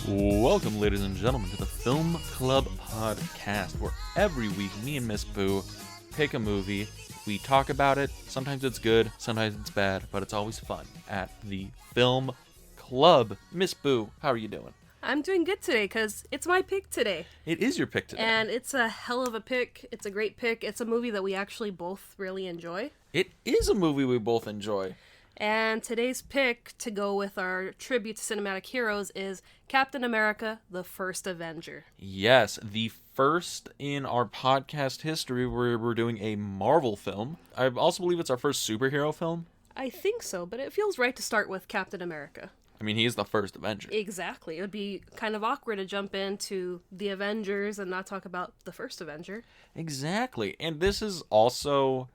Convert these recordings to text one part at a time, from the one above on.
Welcome, ladies and gentlemen, to the Film Club Podcast, where every week me and Miss Boo pick a movie, we talk about it, sometimes it's good, sometimes it's bad, but it's always fun at the Film Club. Miss Boo, how are you doing? I'm doing good today because it's my pick today. It is your pick today. And it's a hell of a pick. It's a great pick. It's a movie that we actually both really enjoy. It is a movie we both enjoy. And today's pick to go with our tribute to cinematic heroes is Captain America, the First Avenger. Yes, the first in our podcast history where we're doing a Marvel film. I also believe it's our first superhero film. I think so, but it feels right to start with Captain America. I mean, he is the first Avenger. Exactly. It would be kind of awkward to jump into the Avengers and not talk about the First Avenger. Exactly. And this is also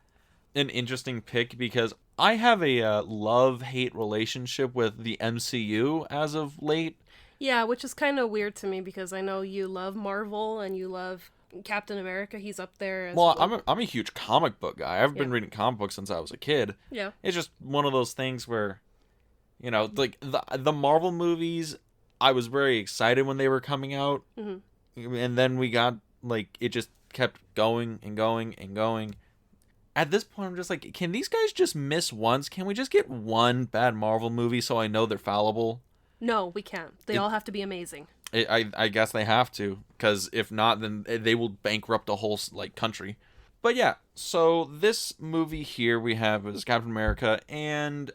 an interesting pick because I have a love-hate relationship with the MCU as of late. Yeah, which is kind of weird to me because I know you love Marvel and you love Captain America. He's up there as well. I'm a huge comic book guy. I've been reading comic books since I was a kid. Yeah. It's just one of those things where, you know, like the Marvel movies, I was very excited when they were coming out. Mm-hmm. And then we got, like, it just kept going and going and going. At this point, I'm just like, can these guys just miss once? Can we just get one bad Marvel movie so I know they're fallible? No, we can't. They all have to be amazing. I guess they have to, because if not, then they will bankrupt a whole, like, country. But yeah, so this movie here we have is Captain America, and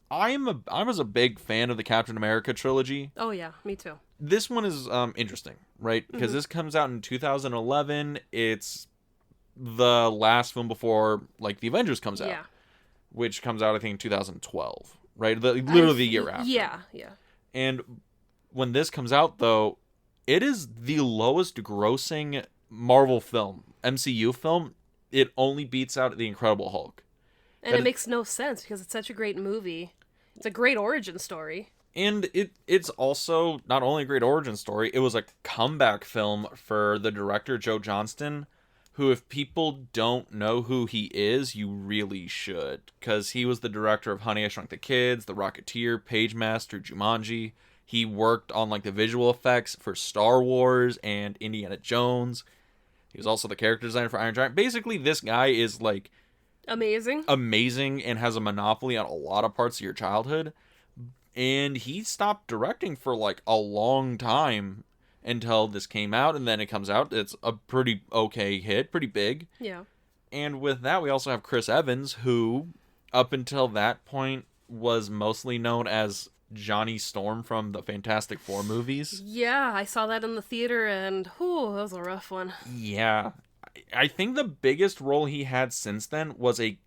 I was a big fan of the Captain America trilogy. Oh yeah, me too. This one is interesting, right? Because this comes out in 2011. It's the last film before, like, the Avengers comes out. Yeah. Which comes out, I think, in 2012, right? Literally the year after. Yeah. And when this comes out, though, it is the lowest grossing Marvel film, MCU film. It only beats out The Incredible Hulk. And it makes no sense because it's such a great movie. It's a great origin story. And it's also not only a great origin story, it was a comeback film for the director, Joe Johnston, who, if people don't know who he is, you really should. Because he was the director of Honey, I Shrunk the Kids, The Rocketeer, Pagemaster, Jumanji. He worked on, like, the visual effects for Star Wars and Indiana Jones. He was also the character designer for Iron Giant. Basically, this guy is, like, amazing and has a monopoly on a lot of parts of your childhood. And he stopped directing for, like, a long time until this came out, and then it comes out. It's a pretty okay hit, pretty big. Yeah. And with that, we also have Chris Evans, who, up until that point, was mostly known as Johnny Storm from the Fantastic Four movies. Yeah, I saw that in the theater, and whew, that was a rough one. Yeah. I think the biggest role he had since then was a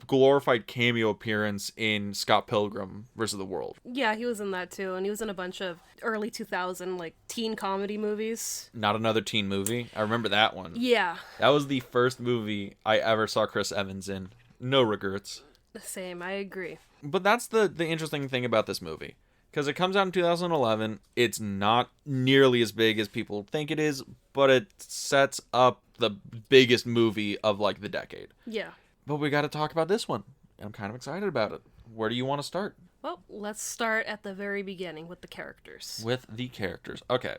glorified cameo appearance in Scott Pilgrim vs. the World. Yeah, he was in that too, and he was in a bunch of early 2000 like teen comedy movies. Not Another Teen Movie. I remember that one. Yeah. That was the first movie I ever saw Chris Evans in. No regrets. Same, I agree. But that's the interesting thing about this movie. Because it comes out in 2011. It's not nearly as big as people think it is, but it sets up the biggest movie of, like, the decade. Yeah. But we got to talk about this one. I'm kind of excited about it. Where do you want to start? Well, let's start at the very beginning with the characters. With the characters. Okay.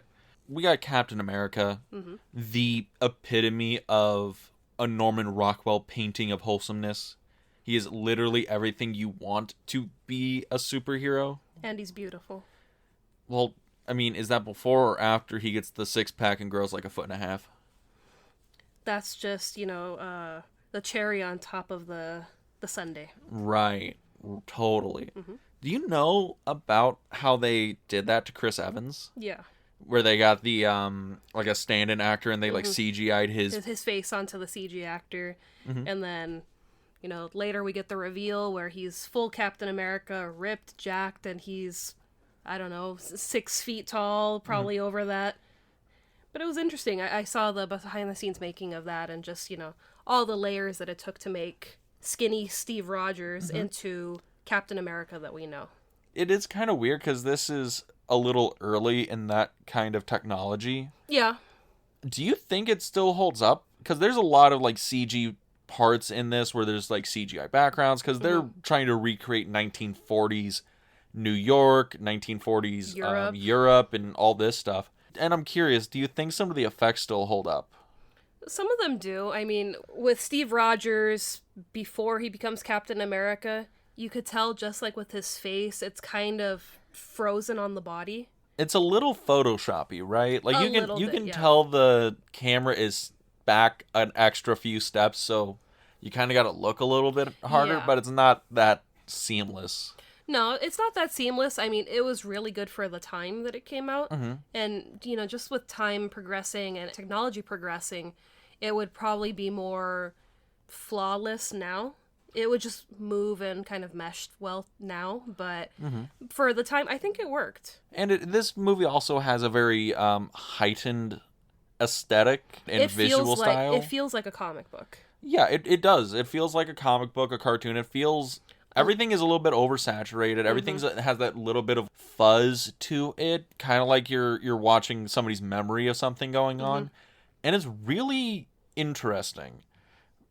We got Captain America, the epitome of a Norman Rockwell painting of wholesomeness. He is literally everything you want to be a superhero. And he's beautiful. Well, I mean, is that before or after he gets the six-pack and grows like 1.5 feet? That's just, the cherry on top of the sundae. Right. Totally. Mm-hmm. Do you know about how they did that to Chris Evans? Yeah. Where they got the, like, a stand-in actor and they, like, CGI'd his face onto the CG actor. Mm-hmm. And then, later we get the reveal where he's full Captain America, ripped, jacked, and he's, 6 feet tall, probably over that. But it was interesting. I saw the behind-the-scenes making of that and just, all the layers that it took to make skinny Steve Rogers into Captain America that we know. It is kind of weird because this is a little early in that kind of technology. Yeah. Do you think it still holds up? Because there's a lot of, like, CG parts in this where there's, like, CGI backgrounds because they're trying to recreate 1940s New York, 1940s Europe, and all this stuff. And I'm curious, do you think some of the effects still hold up? Some of them do. I mean, with Steve Rogers, before he becomes Captain America, you could tell just like with his face, it's kind of frozen on the body. It's a little Photoshoppy, right? Like you can yeah. tell the camera is back an extra few steps, so you kind of got to look a little bit harder, Yeah. but it's not that seamless. No, it's not that seamless. I mean, it was really good for the time that it came out. Mm-hmm. And, just with time progressing and technology progressing, it would probably be more flawless now. It would just move and kind of mesh well now, but for the time, I think it worked. And this movie also has a very heightened aesthetic and visual style. It feels like a comic book. Yeah, it does. It feels like a comic book, a cartoon. It feels... Everything is a little bit oversaturated. Everything has that little bit of fuzz to it, kind of like you're watching somebody's memory of something going on. And it's really interesting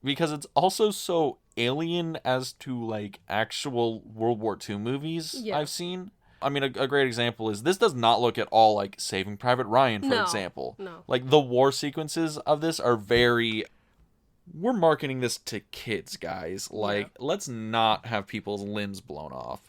because it's also so alien as to like actual World War II movies I've seen. I mean, a great example is this does not look at all like Saving Private Ryan, for example. No. Like the war sequences of this are very... We're marketing this to kids, guys. Like, let's not have people's limbs blown off.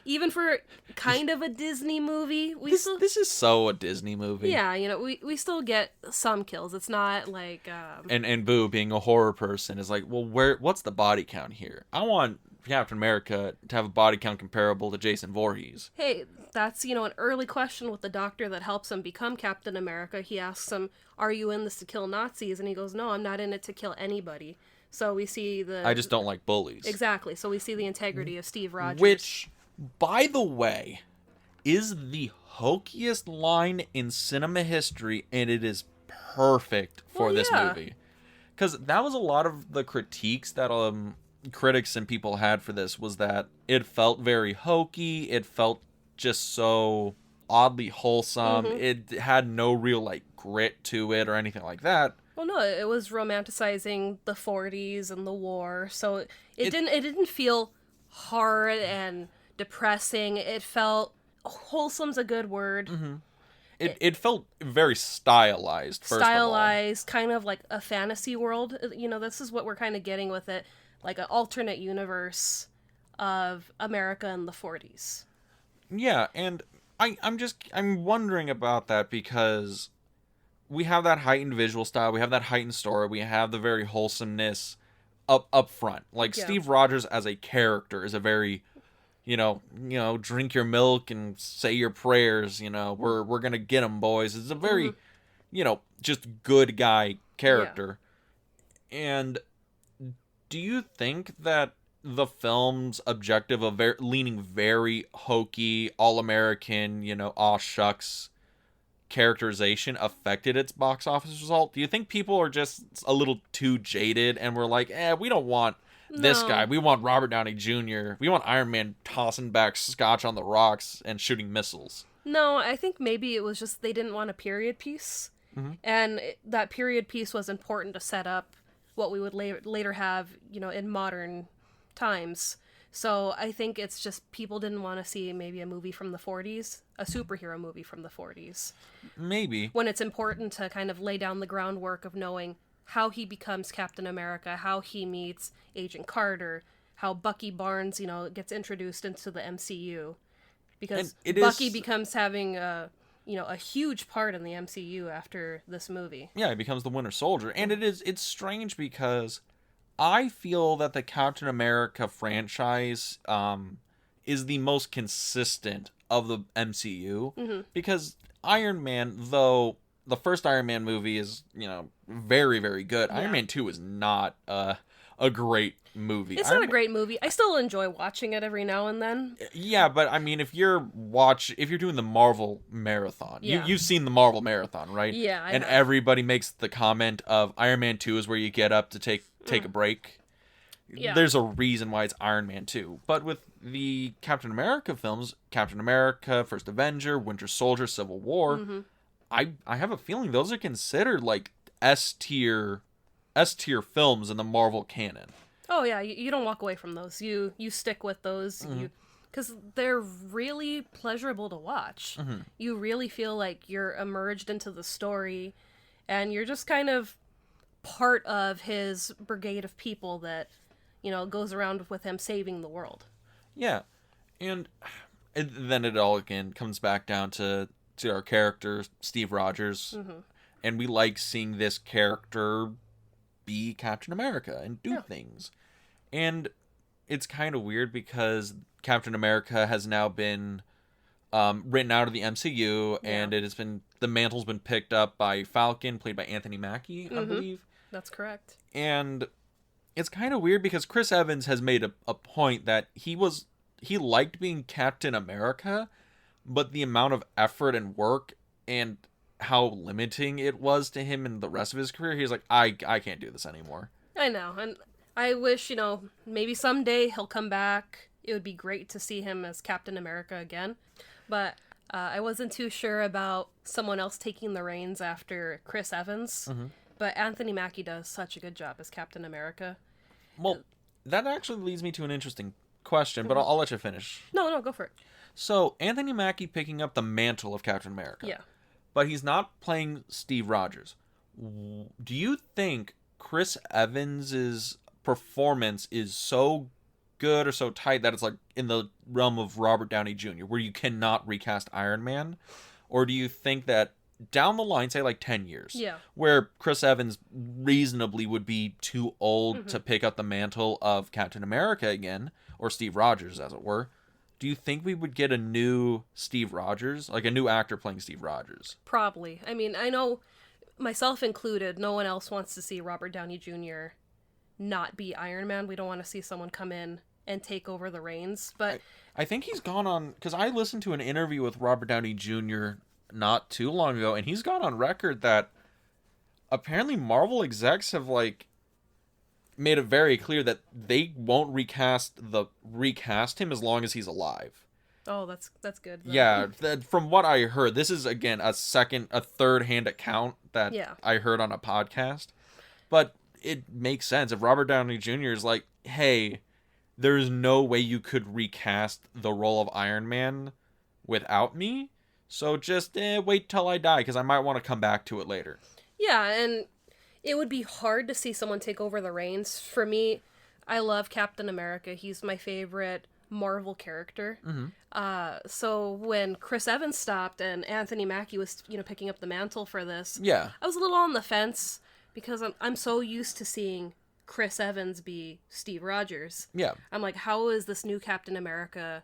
Even for kind of a Disney movie, this is so a Disney movie. Yeah, we still get some kills. It's not like And Boo, being a horror person, is like, well, what's the body count here? I want Captain America to have a body count comparable to Jason Voorhees. Hey, that's, an early question with the doctor that helps him become Captain America. He asks him, "Are you in this to kill Nazis?" And he goes, "No, I'm not in it to kill anybody." So we see I just don't like bullies. Exactly. So we see the integrity of Steve Rogers. Which, by the way, is the hokiest line in cinema history, and it is perfect for this movie. Because that was a lot of the critiques that critics and people had for this, was that it felt very hokey, it felt just so oddly wholesome, it had no real like grit to it or anything like that. Well, no, it was romanticizing the 40s and the war, so it didn't feel hard and depressing. It felt... wholesome's a good word. It felt very stylized, first stylized, kind of like a fantasy world. This is what we're kind of getting with it, like an alternate universe of America in the 40s. Yeah, and I'm wondering about that because we have that heightened visual style, we have that heightened story, we have the very wholesomeness up front. Like Steve Rogers as a character is a very, drink your milk and say your prayers, we're gonna get 'em, boys. It's a very, just good guy character. Yeah. And do you think that the film's objective of leaning very hokey, all-American, aw shucks characterization affected its box office result? Do you think people are just a little too jaded and we're like, we don't want this guy. We want Robert Downey Jr. We want Iron Man tossing back scotch on the rocks and shooting missiles? No, I think maybe it was just they didn't want a period piece. And that period piece was important to set up what we would later have, in modern times. So I think it's just people didn't want to see maybe a movie from the 40s, a superhero movie from the 40s. Maybe. When it's important to kind of lay down the groundwork of knowing how he becomes Captain America, how he meets Agent Carter, how Bucky Barnes, gets introduced into the MCU. Because Bucky becomes having a huge part in the MCU after this movie. Yeah, he becomes the Winter Soldier. And it's strange because I feel that the Captain America franchise is the most consistent of the MCU. Because Iron Man, though the first Iron Man movie is, very, very good, Iron Man 2 is not a great movie. It's not a great movie. I still enjoy watching it every now and then. Yeah, but I mean, if you're doing the Marvel marathon, you've seen the Marvel marathon, right? Yeah, I and have. Everybody makes the comment of Iron Man 2 is where you get up to take a break. Yeah. There's a reason why it's Iron Man 2. But with the Captain America films, Captain America, First Avenger, Winter Soldier, Civil War, I have a feeling those are considered like S tier films in the Marvel canon. Oh yeah, you don't walk away from those. You stick with those. because they're really pleasurable to watch. You really feel like you're immersed into the story, and you're just kind of part of his brigade of people that, goes around with him saving the world. Yeah. And then it all again comes back down to our character, Steve Rogers. And we like seeing this character be Captain America and do things. And it's kind of weird because Captain America has now been written out of the MCU, and the mantle's been picked up by Falcon, played by Anthony Mackie, I believe. That's correct. And it's kind of weird because Chris Evans has made a point that he liked being Captain America, but the amount of effort and work and how limiting it was to him in the rest of his career, he's like, I can't do this anymore. I know, and I wish, maybe someday he'll come back. It would be great to see him as Captain America again. But I wasn't too sure about someone else taking the reins after Chris Evans. But Anthony Mackie does such a good job as Captain America. Well, that actually leads me to an interesting question, but I'll let you finish. No, go for it. So, Anthony Mackie picking up the mantle of Captain America. Yeah. But he's not playing Steve Rogers. Do you think Chris Evans's performance is so good or so tight that it's like in the realm of Robert Downey Jr., where you cannot recast Iron Man? Or do you think that down the line, say like 10 years, where Chris Evans reasonably would be too old to pick up the mantle of Captain America again, or Steve Rogers, as it were, do you think we would get a new Steve Rogers, like a new actor playing Steve Rogers? Probably. I mean, I know, myself included, no one else wants to see Robert Downey Jr. not be Iron Man. We don't want to see someone come in and take over the reins. But I think he's gone on, because I listened to an interview with Robert Downey Jr. not too long ago, and he's gone on record that apparently Marvel execs have made it very clear that they won't recast him as long as he's alive. Oh, that's good. Though. Yeah, from what I heard, this is again a third-hand account that I heard on a podcast, but it makes sense if Robert Downey Jr. is like, hey, there's no way you could recast the role of Iron Man without me. So just wait till I die, because I might want to come back to it later. Yeah, and it would be hard to see someone take over the reins. For me, I love Captain America. He's my favorite Marvel character. So when Chris Evans stopped and Anthony Mackie was, picking up the mantle for this, I was a little on the fence because I'm so used to seeing Chris Evans be Steve Rogers. Yeah. I'm like, how is this new Captain America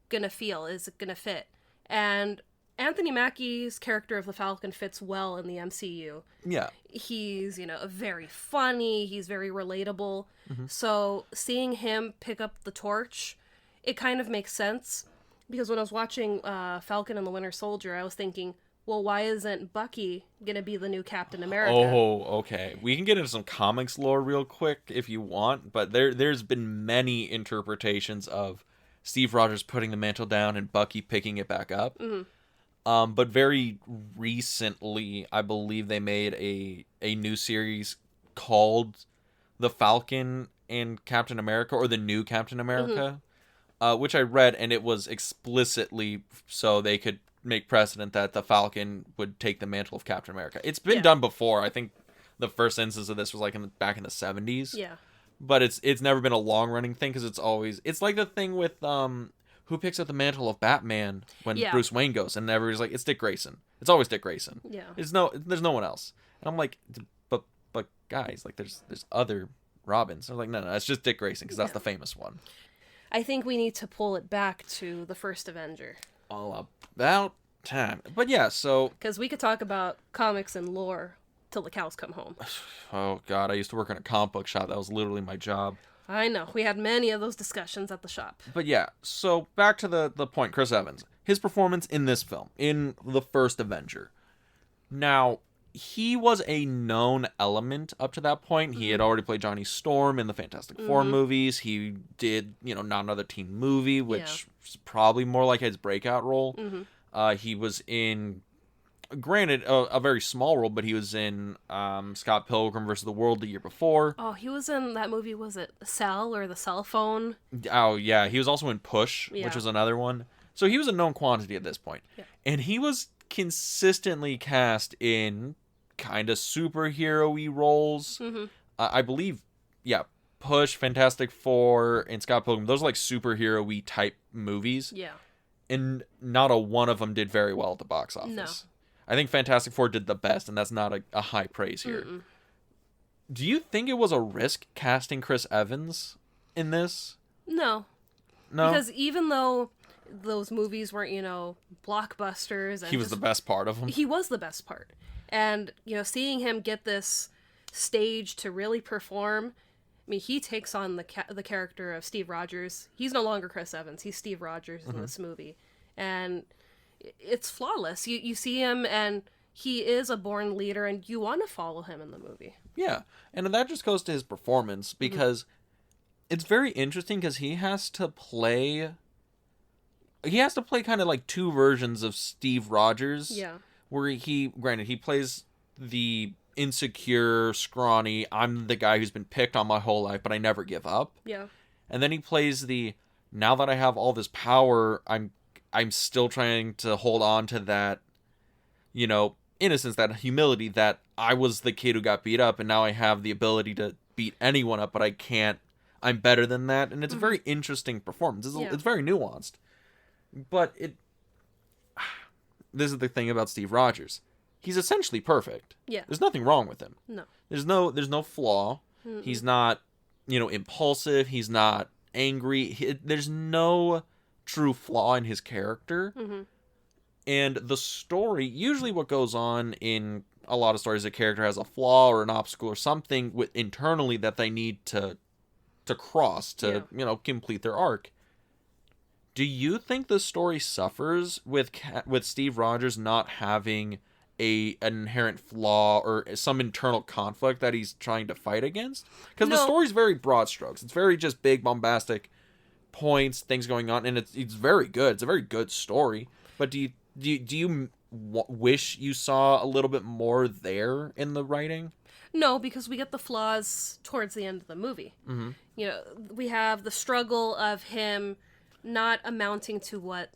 gonna feel? Is it gonna fit? And Anthony Mackie's character of the Falcon fits well in the MCU. Yeah. He's, very funny. He's very relatable. So seeing him pick up the torch, it kind of makes sense. Because when I was watching Falcon and the Winter Soldier, I was thinking, well, why isn't Bucky going to be the new Captain America? Oh, okay. We can get into some comics lore real quick if you want, but there's been many interpretations of Steve Rogers putting the mantle down and Bucky picking it back up. But very recently, I believe they made a new series called The Falcon and Captain America, or The New Captain America, which I read, and it was explicitly so they could make precedent that the Falcon would take the mantle of Captain America. It's been done before. I think the first instance of this was back in the 70s. Yeah. But it's never been a long-running thing, because it's like the thing with who picks up the mantle of Batman when Bruce Wayne goes, and everybody's like, it's Dick Grayson. It's always Dick Grayson. Yeah. There's no one else. And I'm like, but guys, there's other Robins. I'm like, no, it's just Dick Grayson, because that's the famous one. I think we need to pull it back to the First Avenger. All about time. But yeah, so... Because we could talk about comics and lore till the cows come home. Oh, God, I used to work in a comic book shop. That was literally my job. I know. We had many of those discussions at the shop. But yeah, so back to the point, Chris Evans. His performance in this film, in The First Avenger. Now, he was a known element up to that point. He had already played Johnny Storm in the Fantastic Four movies. He did, Not Another Teen Movie, which was probably more like his breakout role. He was in Granted, a very small role, but he was in Scott Pilgrim versus the World the year before. Oh, he was in that movie, was it Cell or The Cell Phone? Oh, yeah. He was also in Push, Yeah. which was another one. So he was a known quantity at this point. Yeah. And he was consistently cast in kind of superhero-y roles. Mm-hmm. I believe, yeah, Push, Fantastic Four, and Scott Pilgrim. Those are like superhero-y type movies. Yeah. And not a one of them did very well at the box office. No. I think Fantastic Four did the best, and that's not a high praise here. Mm-mm. Do you think it was a risk casting Chris Evans in this? No. No? Because even though those movies weren't, blockbusters. And He was the best part of them. He was the best part. And, seeing him get this stage to really perform, I mean, he takes on the character of Steve Rogers. He's no longer Chris Evans. He's Steve Rogers in this movie. And it's flawless. You see him, and he is a born leader, and you want to follow him in the movie. Yeah, and that just goes to his performance, because it's very interesting, because he has to play kind of like two versions of Steve Rogers. Yeah. Where he plays the insecure, scrawny, I'm the guy who's been picked on my whole life, but I never give up. Yeah. And then he plays the, now that I have all this power, I'm still trying to hold on to that, innocence, that humility, that I was the kid who got beat up, and now I have the ability to beat anyone up, but I can't. I'm better than that. And it's a very interesting performance. It's very nuanced. But this is the thing about Steve Rogers. He's essentially perfect. Yeah. There's nothing wrong with him. No. There's no flaw. Mm-mm. He's not, impulsive. He's not angry. There's no true flaw in his character. Mm-hmm. And the story, usually what goes on in a lot of stories, a character has a flaw or an obstacle or something internally that they need to cross to, complete their arc. Do you think the story suffers with Steve Rogers not having an inherent flaw or some internal conflict that he's trying to fight against? Because the story's very broad strokes. It's very just big, bombastic points, things going on, and it's very good. It's a very good story. But do you wish you saw a little bit more there in the writing? No, because we get the flaws towards the end of the movie. Mm-hmm. We have the struggle of him not amounting to what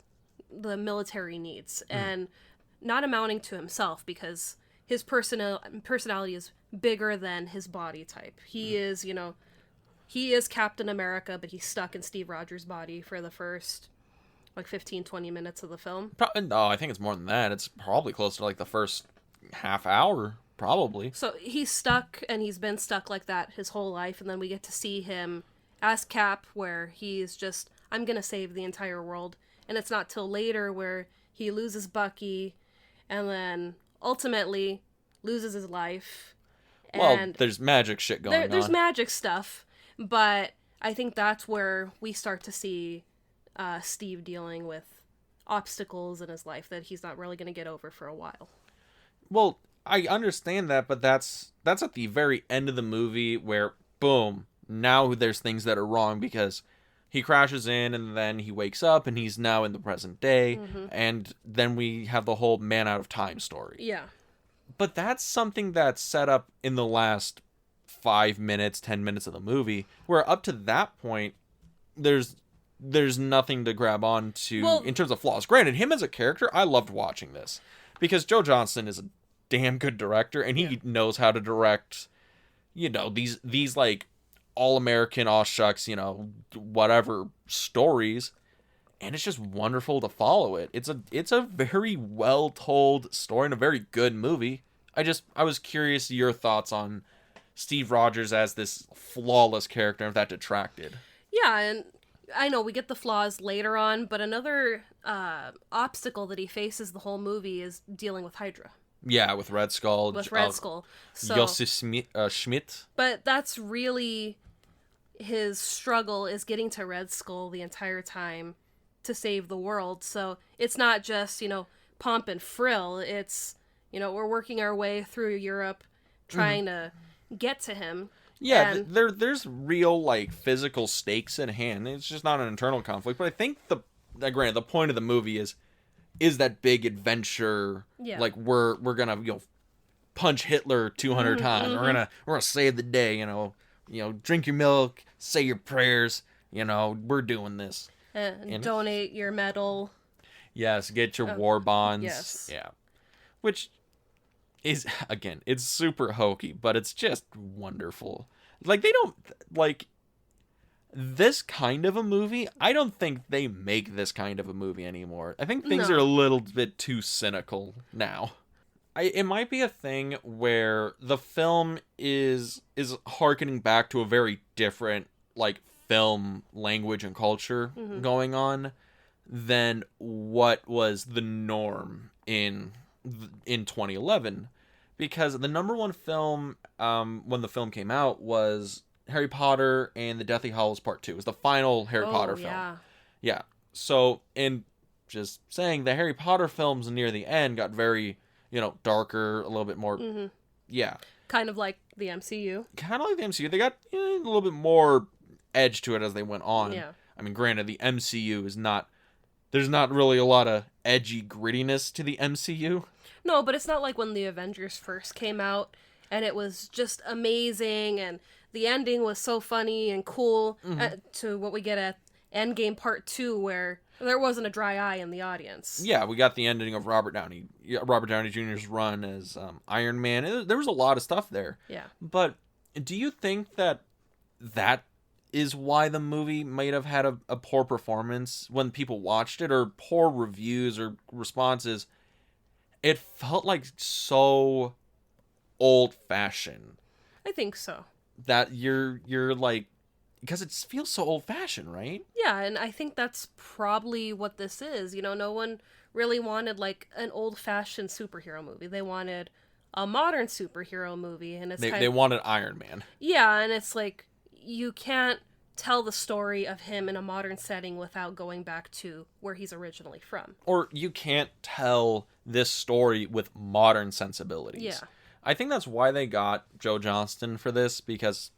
the military needs, and not amounting to himself, because his personality is bigger than his body type. He is, he is Captain America, but he's stuck in Steve Rogers' body for the first 15-20 minutes of the film. No, I think it's more than that. It's probably close to the first half hour, probably. So he's stuck, and he's been stuck like that his whole life, and then we get to see him as Cap, where he's just, I'm gonna save the entire world. And it's not till later where he loses Bucky, and then ultimately loses his life. Well, there's magic shit going on. There's magic stuff, but I think that's where we start to see Steve dealing with obstacles in his life that he's not really going to get over for a while. Well, I understand that, but that's at the very end of the movie where, boom, now there's things that are wrong, because he crashes in and then he wakes up and he's now in the present day, and then we have the whole man out of time story. Yeah. But that's something that's set up in the last 5 minutes, 10 minutes of the movie, where up to that point, there's nothing to grab on to in terms of flaws. Granted, him as a character, I loved watching this, because Joe Johnston is a damn good director, and he knows how to direct, these all-American, aw shucks, whatever stories, and it's just wonderful to follow it. It's a very well-told story and a very good movie. I was curious your thoughts on Steve Rogers as this flawless character, and if that detracted. Yeah, and I know we get the flaws later on, but another obstacle that he faces the whole movie is dealing with Hydra. Yeah, with Red Skull. So, Yossi Schmidt. But that's really his struggle, is getting to Red Skull the entire time to save the world. So it's not just, pomp and frill. It's, we're working our way through Europe trying to get to him. Yeah, and there's real, physical stakes in hand. It's just not an internal conflict. But I think, granted, the point of the movie is is that big adventure. Yeah. Like we're gonna punch Hitler 200 times. We're gonna save the day. Drink your milk, say your prayers. We're doing this. And donate your medal. Yes, get your war bonds. Yes. Yeah. Which is, again, it's super hokey, but it's just wonderful. Like, they don't, like, this kind of a movie, I don't think they make this kind of a movie anymore. I think things are a little bit too cynical now. It might be a thing where the film is harkening back to a very different, like, film language and culture going on than what was the norm in 2011, because the number one film when the film came out was Harry Potter and the Deathly Hallows Part 2. It was the final Harry Potter film. Yeah. So, and just saying, the Harry Potter films near the end got very, darker, a little bit more. Yeah. Kind of like the MCU. They got a little bit more edge to it as they went on. Yeah. I mean, granted, the MCU is not, there's not really a lot of edgy grittiness to the MCU. No, but it's not like when the Avengers first came out and it was just amazing and the ending was so funny and cool to what we get at Endgame Part 2 where there wasn't a dry eye in the audience. Yeah, we got the ending of Robert Downey Jr.'s run as Iron Man. There was a lot of stuff there. Yeah. But do you think that is why the movie might have had a poor performance when people watched it, or poor reviews or responses? It felt like so old-fashioned. I think so. That you're like, because it feels so old-fashioned, right? Yeah, and I think that's probably what this is. No one really wanted like an old-fashioned superhero movie. They wanted a modern superhero movie, and they wanted Iron Man. Yeah, and it's like, you can't tell the story of him in a modern setting without going back to where he's originally from. Or you can't tell this story with modern sensibilities. Yeah. I think that's why they got Joe Johnston for this, because,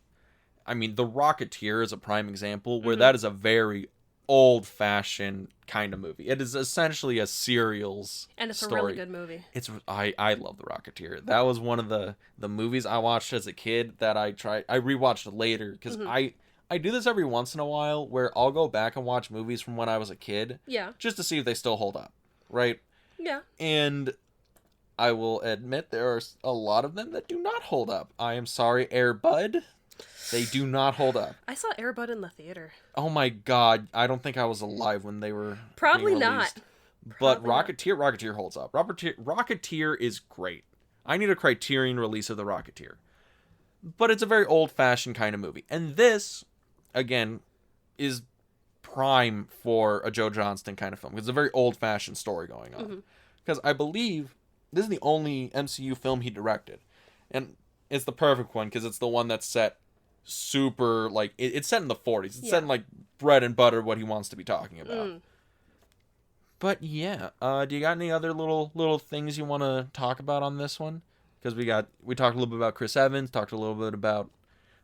I mean, The Rocketeer is a prime example where that is a very old-fashioned kind of movie. It is essentially a serials and it's story. a really good movie. I love The Rocketeer. That was one of the movies I watched as a kid that I rewatched later, because I do this every once in a while where I'll go back and watch movies from when I was a kid. Yeah. Just to see if they still hold up, right? Yeah. And I will admit there are a lot of them that do not hold up. I am sorry, Air Bud. They do not hold up. I saw Air Bud in the theater. Oh my god, I don't think I was alive when they were Probably being not. released. But Rocketeer holds up. Rocketeer is great. I need a Criterion release of The Rocketeer. But it's a very old-fashioned kind of movie. And this, again, is prime for a Joe Johnston kind of film. It's a very old-fashioned story going on. Because I believe this is the only MCU film he directed. And it's the perfect one, because it's the one that's set super, like, it's set in the 40s. It's set in, like, bread and butter, what he wants to be talking about. But, yeah. Do you got any other little things you want to talk about on this one? Because we talked a little bit about Chris Evans, talked a little bit about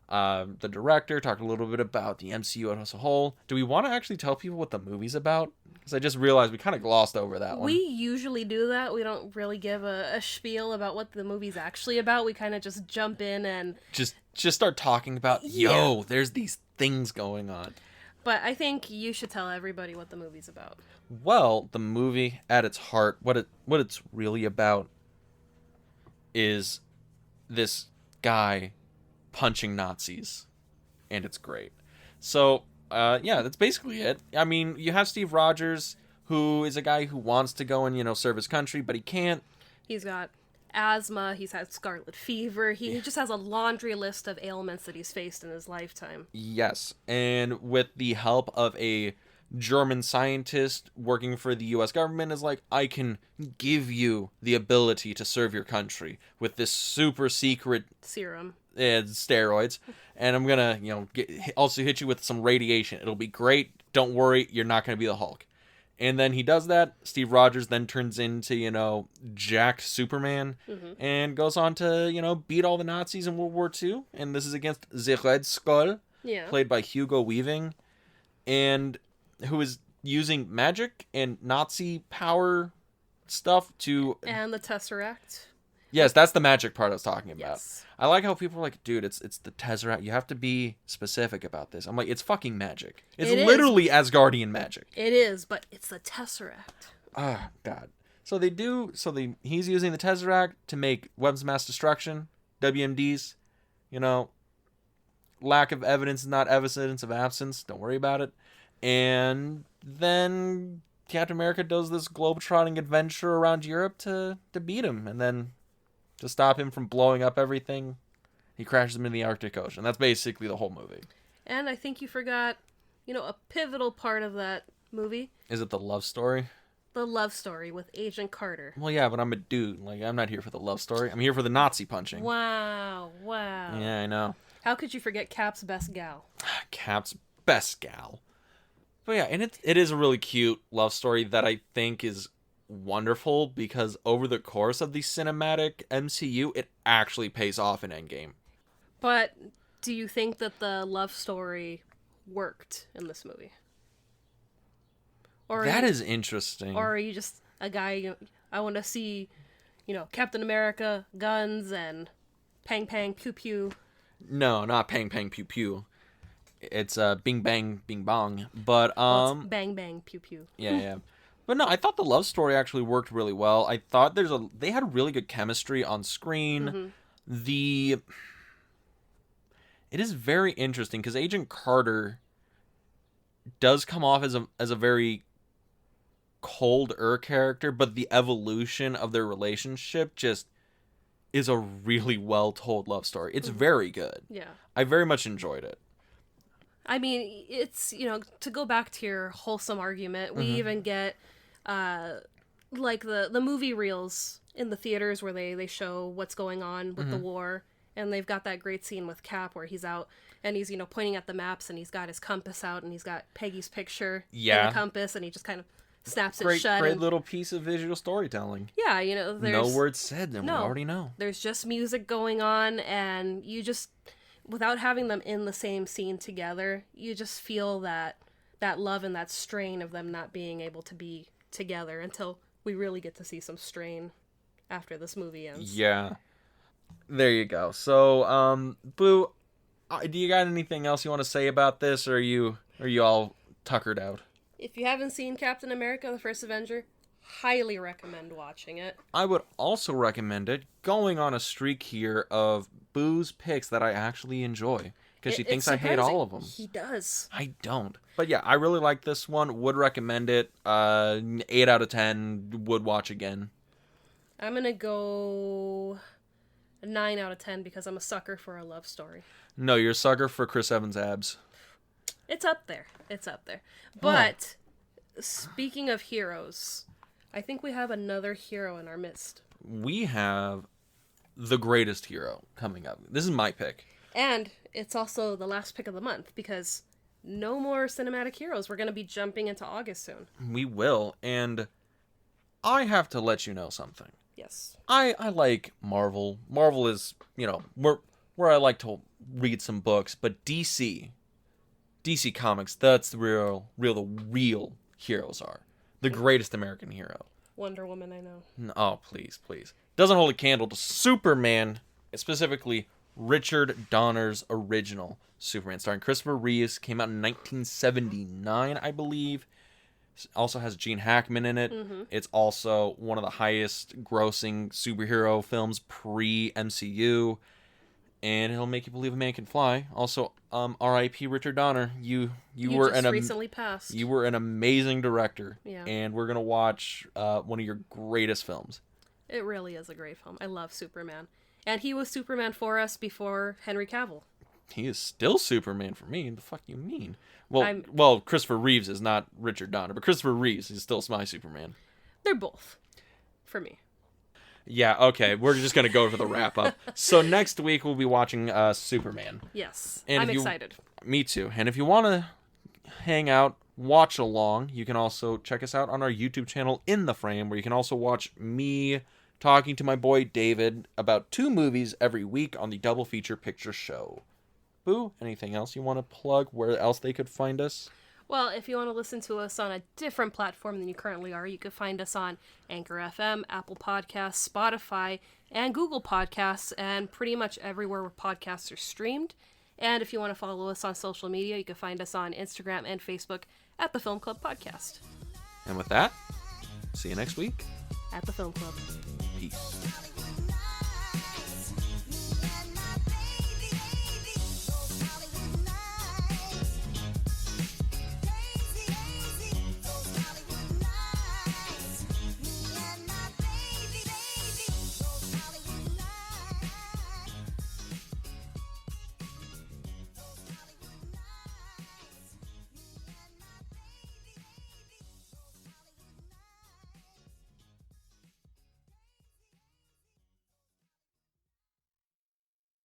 the director, talked a little bit about the MCU as a whole. Do we want to actually tell people what the movie's about? Because I just realized we kind of glossed over that one. We usually do that. We don't really give a spiel about what the movie's actually about. We kind of just jump in and just start talking about, there's these things going on. But I think you should tell everybody what the movie's about. Well, the movie at its heart, what it's really about is this guy punching Nazis, and it's great. So, that's basically it. I mean, you have Steve Rogers, who is a guy who wants to go and, serve his country, but he can't. He's got asthma, he's had scarlet fever, he just has a laundry list of ailments that he's faced in his lifetime. Yes, and with the help of a German scientist working for the U.S. government is like, I can give you the ability to serve your country with this super secret serum. Steroids, and I'm gonna, also hit you with some radiation. It'll be great. Don't worry, you're not gonna be the Hulk. And then he does that. Steve Rogers then turns into, jacked Superman, and goes on to, beat all the Nazis in World War II. And this is against the Red Skull, played by Hugo Weaving, and who is using magic and Nazi power stuff to... And the Tesseract. Yes, that's the magic part I was talking about. Yes. I like how people are like, dude, it's the Tesseract. You have to be specific about this. I'm like, it's fucking magic. It's literally Asgardian magic. It is, but it's the Tesseract. Ah, God. So he's using the Tesseract to make weapons of mass destruction, WMDs. You know, lack of evidence is not evidence of absence. Don't worry about it. And then Captain America does this globetrotting adventure around Europe to beat him. And then to stop him from blowing up everything, he crashes him in the Arctic Ocean. That's basically the whole movie. And I think you forgot, a pivotal part of that movie. Is it the love story? The love story with Agent Carter. Well, yeah, but I'm a dude. Like, I'm not here for the love story. I'm here for the Nazi punching. Wow. Yeah, I know. How could you forget Cap's best gal? Cap's best gal. But yeah, and it is a really cute love story that I think is wonderful because over the course of the cinematic MCU, it actually pays off in Endgame. But do you think that the love story worked in this movie? Or that is interesting. Or are you just a guy, I want to see, Captain America, guns, and pang pang pew pew? No, not pang pang pew pew. It's bing bang bing bong. But Well, it's bang bang pew pew. Yeah. But no, I thought the love story actually worked really well. I thought they had really good chemistry on screen. Mm-hmm. It is very interesting because Agent Carter does come off as a very colder character, but the evolution of their relationship just is a really well told love story. It's very good. Yeah. I very much enjoyed it. I mean, it's, to go back to your wholesome argument, we even get, like, the movie reels in the theaters where they show what's going on with the war, and they've got that great scene with Cap where he's out, and he's, pointing at the maps, and he's got his compass out, and he's got Peggy's picture in the compass, and he just kind of snaps it shut. Great little piece of visual storytelling. Yeah, there's... No words said, and we already know. There's just music going on, and you just... Without having them in the same scene together, you just feel that love and that strain of them not being able to be together until we really get to see some strain after this movie ends. Yeah. There you go. So, Boo, do you got anything else you want to say about this, or are you all tuckered out? If you haven't seen Captain America, the First Avenger, highly recommend watching it. I would also recommend it. Going on a streak here of Boo's picks that I actually enjoy. Because she thinks I hate all of them. He does. I don't. But yeah, I really like this one. Would recommend it. 8 out of 10. Would watch again. I'm going to go 9 out of 10 because I'm a sucker for a love story. No, you're a sucker for Chris Evans' abs. It's up there. But, speaking of heroes, I think we have another hero in our midst. We have the greatest hero coming up. This is my pick. And it's also the last pick of the month because no more cinematic heroes. We're going to be jumping into August soon. We will. And I have to let you know something. Yes. I like Marvel. Marvel is, where I like to read some books. But DC Comics, that's the real heroes are. The greatest American hero. Wonder Woman, I know. Oh, please. Doesn't hold a candle to Superman, specifically Richard Donner's original Superman, starring Christopher Reeves. Came out in 1979, I believe. Also has Gene Hackman in it. Mm-hmm. It's also one of the highest grossing superhero films pre-MCU. And it'll make you believe a man can fly. Also, R.I.P. Richard Donner. You were recently passed. You were an amazing director. Yeah. And we're gonna watch one of your greatest films. It really is a great film. I love Superman, and he was Superman for us before Henry Cavill. He is still Superman for me. What the fuck you mean? Well, Christopher Reeves is not Richard Donner, but Christopher Reeves is still my Superman. They're both for me. Yeah, okay. We're just going to go for the wrap-up. So next week, we'll be watching Superman. Yes, and I'm excited. Me too. And if you want to hang out, watch along, you can also check us out on our YouTube channel, In the Frame, where you can also watch me talking to my boy David about 2 movies every week on the Double Feature Picture Show. Boo, anything else you want to plug? Where else they could find us? Well, if you want to listen to us on a different platform than you currently are, you can find us on Anchor FM, Apple Podcasts, Spotify, and Google Podcasts, and pretty much everywhere where podcasts are streamed. And if you want to follow us on social media, you can find us on Instagram and Facebook at the Film Club Podcast. And with that, see you next week. At the Film Club. Peace.